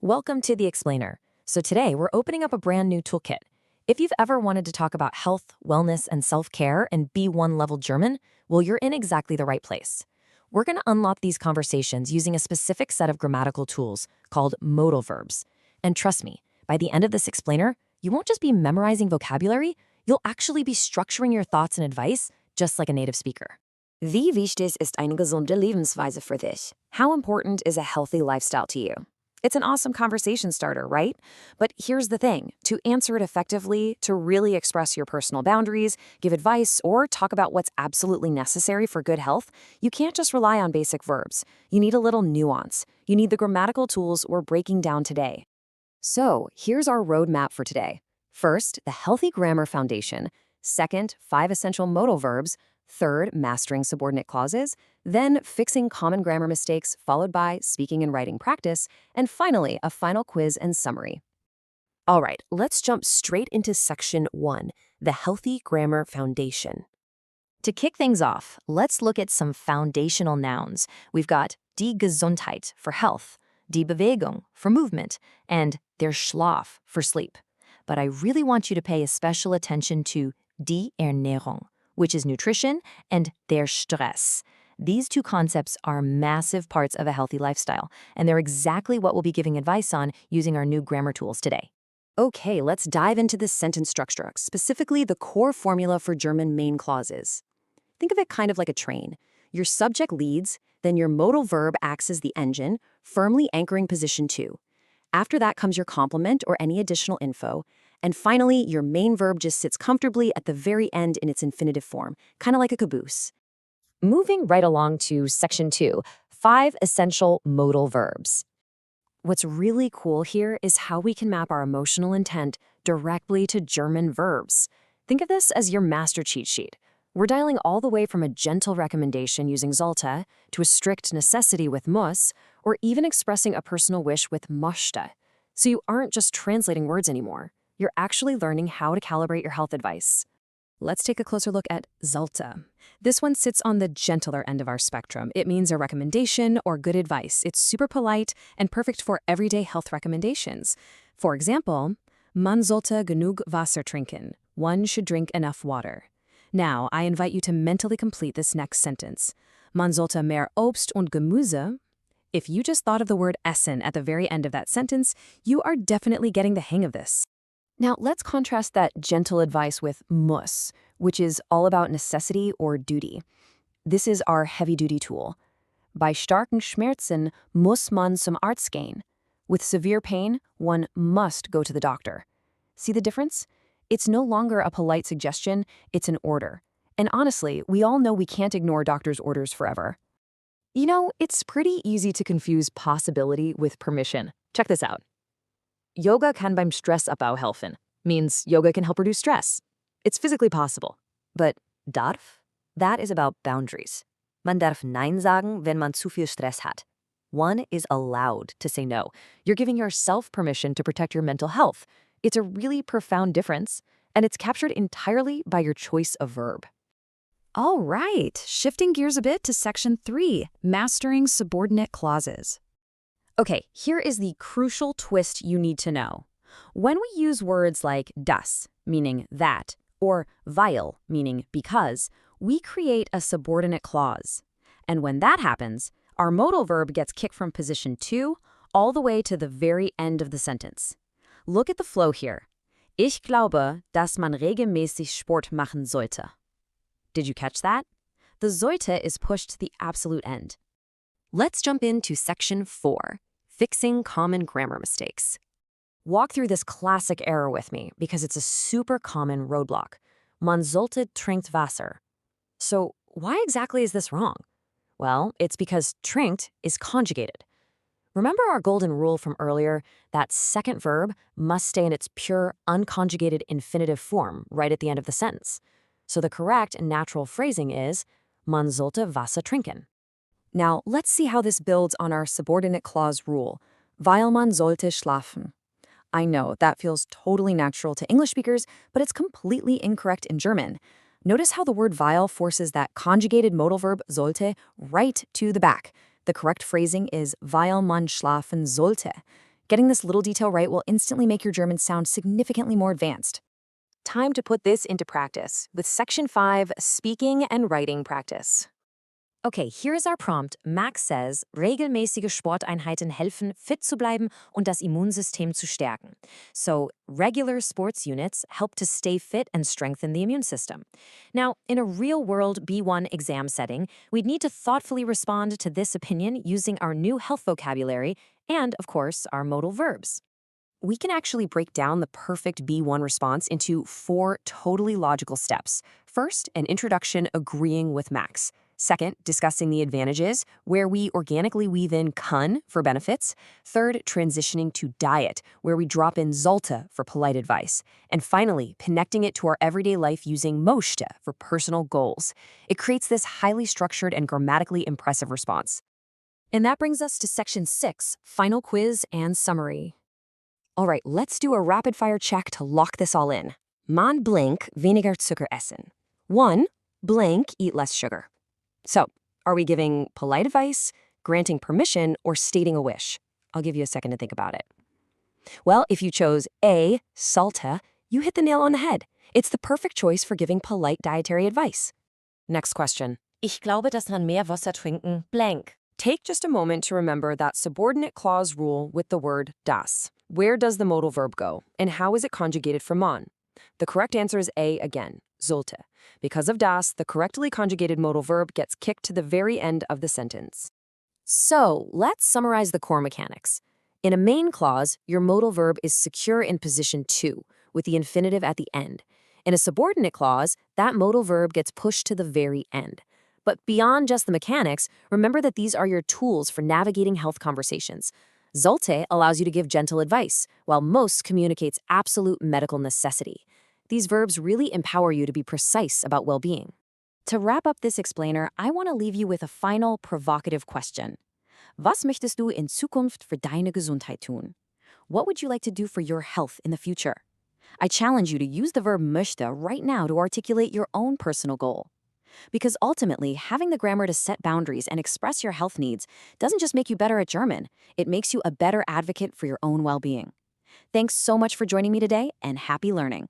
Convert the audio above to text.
Welcome to the Explainer. So today we're opening up a brand new toolkit. If you've ever wanted to talk about health, wellness, and self-care in B1 level German, well, you're in exactly the right place. We're going to unlock these conversations using a specific set of grammatical tools called modal verbs. And trust me, by the end of this Explainer, you won't just be memorizing vocabulary, you'll actually be structuring your thoughts and advice just like a native speaker. Wie wichtig ist eine gesunde Lebensweise für dich? How important is a healthy lifestyle to you? It's an awesome conversation starter, right? But here's the thing. To answer it effectively, to really express your personal boundaries, give advice, or talk about what's absolutely necessary for good health, you can't just rely on basic verbs. You need a little nuance. You need the grammatical tools we're breaking down today. So here's our roadmap for today. First, the healthy grammar foundation. Second, 5 essential modal verbs. Third, mastering subordinate clauses. Then, fixing common grammar mistakes, followed by speaking and writing practice. And finally, a final quiz and summary. All right, let's jump straight into section 1, the healthy grammar foundation. To kick things off, let's look at some foundational nouns. We've got die Gesundheit for health, die Bewegung for movement, and der Schlaf for sleep. But I really want you to pay special attention to die Ernährung, which is nutrition, and der Stress. These two concepts are massive parts of a healthy lifestyle, and they're exactly what we'll be giving advice on using our new grammar tools today. Okay, let's dive into this sentence structure, specifically the core formula for German main clauses. Think of it kind of like a train. Your subject leads, then your modal verb acts as the engine, firmly anchoring position 2. After that comes your complement or any additional info, and finally, your main verb just sits comfortably at the very end in its infinitive form, kind of like a caboose. Moving right along to section 2, 5 essential modal verbs. What's really cool here is how we can map our emotional intent directly to German verbs. Think of this as your master cheat sheet. We're dialing all the way from a gentle recommendation using sollte to a strict necessity with muss, or even expressing a personal wish with möchte. So you aren't just translating words anymore. You're actually learning how to calibrate your health advice. Let's take a closer look at sollte. This one sits on the gentler end of our spectrum. It means a recommendation or good advice. It's super polite and perfect for everyday health recommendations. For example, man sollte genug Wasser trinken. One should drink enough water. Now, I invite you to mentally complete this next sentence. Man sollte mehr Obst und Gemüse. If you just thought of the word essen at the very end of that sentence, you are definitely getting the hang of this. Now, let's contrast that gentle advice with muss, which is all about necessity or duty. This is our heavy-duty tool. Bei starken Schmerzen muss man zum Arzt gehen. With severe pain, one must go to the doctor. See the difference? It's no longer a polite suggestion, it's an order. And honestly, we all know we can't ignore doctors' orders forever. You know, it's pretty easy to confuse possibility with permission. Check this out. Yoga kann beim Stressabbau helfen, means yoga can help reduce stress. It's physically possible. But darf? That is about boundaries. Man darf Nein sagen, wenn man zu viel Stress hat. One is allowed to say no. You're giving yourself permission to protect your mental health. It's a really profound difference, and it's captured entirely by your choice of verb. All right, shifting gears a bit to section 3, mastering subordinate clauses. Okay, here is the crucial twist you need to know. When we use words like das, meaning that, or weil, meaning because, we create a subordinate clause. And when that happens, our modal verb gets kicked from position 2 all the way to the very end of the sentence. Look at the flow here. Ich glaube, dass man regelmäßig Sport machen sollte. Did you catch that? The sollte is pushed to the absolute end. Let's jump into section 4. Fixing common grammar mistakes. Walk through this classic error with me because it's a super common roadblock. Man sollte trinkt Wasser. So why exactly is this wrong? Well, it's because trinkt is conjugated. Remember our golden rule from earlier? That second verb must stay in its pure, unconjugated infinitive form right at the end of the sentence. So the correct and natural phrasing is man sollte Wasser trinken. Now, let's see how this builds on our subordinate clause rule, weil man sollte schlafen. I know that feels totally natural to English speakers, but it's completely incorrect in German. Notice how the word weil forces that conjugated modal verb sollte right to the back. The correct phrasing is weil man schlafen sollte. Getting this little detail right will instantly make your German sound significantly more advanced. Time to put this into practice with Section 5, Speaking and Writing Practice. Okay, here is our prompt. Max says, regelmäßige Sporteinheiten helfen, fit zu bleiben und das Immunsystem zu stärken. So, regular sports units help to stay fit and strengthen the immune system. Now, in a real-world B1 exam setting, we'd need to thoughtfully respond to this opinion using our new health vocabulary and, of course, our modal verbs. We can actually break down the perfect B1 response into 4 totally logical steps. First, an introduction agreeing with Max. Second, discussing the advantages, where we organically weave in kann for benefits. Third, transitioning to diet, where we drop in sollte for polite advice. And finally, connecting it to our everyday life using möchte for personal goals. It creates this highly structured and grammatically impressive response. And that brings us to Section 6, Final Quiz and Summary. All right, let's do a rapid-fire check to lock this all in. Man blank weniger Zucker essen. 1. Blank eat less sugar. So, are we giving polite advice, granting permission, or stating a wish? I'll give you a second to think about it. Well, if you chose A, sollte, you hit the nail on the head. It's the perfect choice for giving polite dietary advice. Next question. Ich glaube, dass man mehr Wasser trinken blank. Take just a moment to remember that subordinate clause rule with the word das. Where does the modal verb go, and how is it conjugated for man? The correct answer is A again, sollte. Because of das, the correctly conjugated modal verb gets kicked to the very end of the sentence. So, let's summarize the core mechanics. In a main clause, your modal verb is secure in position 2, with the infinitive at the end. In a subordinate clause, that modal verb gets pushed to the very end. But beyond just the mechanics, remember that these are your tools for navigating health conversations. Sollte allows you to give gentle advice, while muss communicates absolute medical necessity. These verbs really empower you to be precise about well-being. To wrap up this explainer, I want to leave you with a final provocative question. Was möchtest du in Zukunft für deine Gesundheit tun? What would you like to do for your health in the future? I challenge you to use the verb möchte right now to articulate your own personal goal. Because ultimately, having the grammar to set boundaries and express your health needs doesn't just make you better at German, it makes you a better advocate for your own well-being. Thanks so much for joining me today, and happy learning.